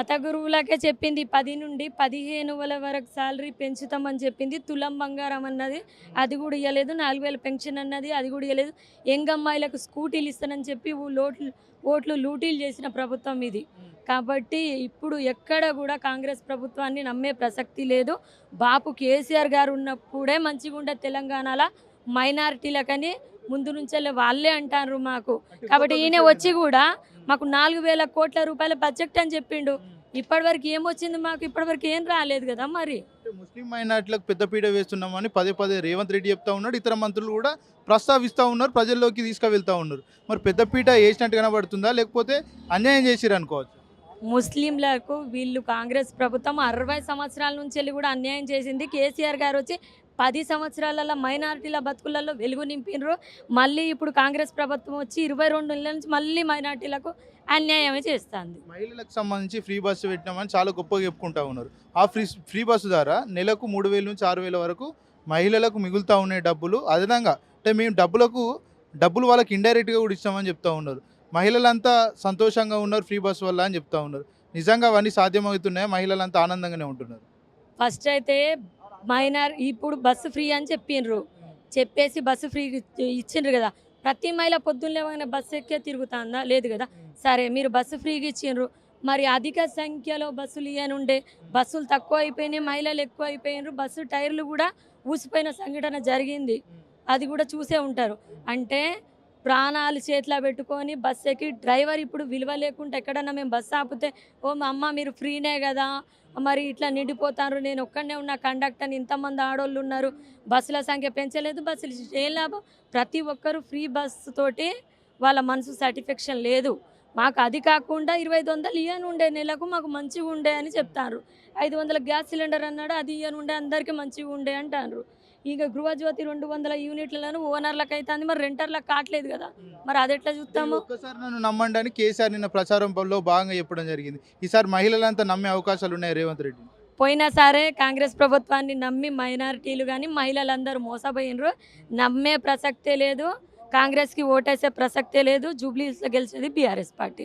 మత గురువులకే చెప్పింది 10 నుండి 15,000 వరకు సాలరీ పెంచుతామని చెప్పింది. తులం బంగారం అన్నది అది కూడా ఇవ్వలేదు. 4,000 పెన్షన్ అన్నది అది కూడా ఇవ్వలేదు. యంగ్ అమ్మాయిలకు స్కూటీలు ఇస్తానని చెప్పి ఓట్లు లూటీలు చేసిన ప్రభుత్వం ఇది. కాబట్టి ఇప్పుడు ఎక్కడ కూడా కాంగ్రెస్ ప్రభుత్వాన్ని నమ్మే ప్రసక్తి లేదు. బాపు కేసీఆర్ గారు ఉన్నప్పుడే మంచిగా ఉండే తెలంగాణలో మైనారిటీలకని ముందు నుంచే వాళ్ళే అంటారు మాకు. కాబట్టి ఈయన వచ్చి కూడా మాకు 4,000 కోట్ల రూపాయల బడ్జెట్ అని చెప్పిండు. ఇప్పటివరకు ఏమొచ్చింది మాకు? ఇప్పటివరకు ఏం రాలేదు కదా. మరి ముస్లిం మైనార్టీలకు పెద్దపీట వేస్తున్నామని పదే పదే రేవంత్ రెడ్డి చెప్తా ఉన్నాడు. ఇతర మంత్రులు కూడా ప్రస్తావిస్తూ ఉన్నారు, ప్రజల్లోకి తీసుకువెళ్తూ ఉన్నారు. మరి పెద్దపీట వేసినట్టు కనబడుతుందా, లేకపోతే అన్యాయం చేసిరు అనుకోవచ్చు? ముస్లింలకు వీళ్ళు కాంగ్రెస్ ప్రభుత్వం 60 సంవత్సరాల నుంచి వెళ్ళి కూడా అన్యాయం చేసింది. కేసీఆర్ గారు వచ్చి 10 సంవత్సరాలలో మైనారిటీల బతుకులలో వెలుగు నింపినరు. మళ్ళీ ఇప్పుడు కాంగ్రెస్ ప్రభుత్వం వచ్చి 22 నెలల నుంచి మళ్ళీ మైనారిటీలకు అన్యాయమే చేస్తుంది. మహిళలకు సంబంధించి ఫ్రీ బస్సు పెట్టినామని చాలా గొప్పగా చెప్పుకుంటా ఉన్నారు. ఆ ఫ్రీ బస్సు ద్వారా నెలకు 3,000 నుంచి 6,000 వరకు మహిళలకు మిగులుతూ ఉన్నాయి డబ్బులు. అదనంగా అంటే మేము డబ్బులు వాళ్ళకి ఇండైరెక్ట్గా కూడా ఇస్తామని చెప్తా ఉన్నారు. మహిళలంతా సంతోషంగా ఉన్నారు ఫ్రీ బస్సు వల్ల అని చెప్తా ఉన్నారు. నిజంగా అవన్నీ సాధ్యమవుతున్నాయా? మహిళలంతా ఆనందంగానే ఉంటున్నారు. ఫస్ట్ అయితే ఇప్పుడు బస్సు ఫ్రీ అని చెప్పేసి బస్సు ఫ్రీ ఇచ్చిండ్రు కదా. ప్రతి మహిళ పొద్దున్న లేవగానే బస్సు ఎక్కే తిరుగుతుందా? లేదు కదా. సరే, మీరు బస్సు ఫ్రీగా ఇచ్చిండ్రు, మరి అధిక సంఖ్యలో బస్సులు ఇవ్వనుండే, బస్సులు తక్కువ అయిపోయినాయి, మహిళలు ఎక్కువ అయిపోయినారు, బస్సు టైర్లు కూడా ఊసిపోయిన సంఘటన జరిగింది. అది కూడా చూసే ఉంటారు. అంటే ప్రాణాలు చేతిలో పెట్టుకొని బస్సు ఎక్కి డ్రైవర్ ఇప్పుడు విలువ లేకుండా ఎక్కడన్నా మేము బస్సు ఆపితే, ఓ మా అమ్మ మీరు ఫ్రీనే కదా, మరి ఇట్లా నిండిపోతారు, నేను ఒక్కడనే ఉన్న కండక్టర్ని, ఇంతమంది ఆడోళ్ళు ఉన్నారు, బస్సుల సంఖ్య పెంచలేదు, బస్సులు ఏం లాభం? ప్రతి ఒక్కరు ఫ్రీ బస్సు తోటి వాళ్ళ మనసు సాటిస్ఫాక్షన్ లేదు. మాకు అది కాకుండా 2,500 ఇయ్యనుండే నెలకు మాకు మంచిగా ఉండే అని చెప్తారు. 500 గ్యాస్ సిలిండర్ అన్నాడు, అది ఇయ్యనుండే అందరికీ మంచిగా ఉండే అంటారు. ఇక గృహజ్యోతి 200 యూనిట్లను ఓనర్లకు అవుతుంది, మరి రెంటర్లకు కావట్లేదు కదా. మరి అది ఎట్లా చూస్తాము? ఒక్కసారి నన్ను నమ్మండి అని కేసీఆర్ నిన్న ప్రచారంలో భాగంగా చెప్పడం జరిగింది. ఈసారి మహిళలంతా నమ్మే అవకాశాలు ఉన్నాయి రేవంత్ రెడ్డి? పోయినా సరే కాంగ్రెస్ ప్రభుత్వాన్ని నమ్మి మైనారిటీలు కానీ మహిళలందరూ మోసపోయినరు. నమ్మే ప్రసక్తే లేదు, కాంగ్రెస్కి ఓటేసే ప్రసక్తే లేదు. జూబ్లీహిల్స్లో గెలిచేది బీఆర్ఎస్ పార్టీ.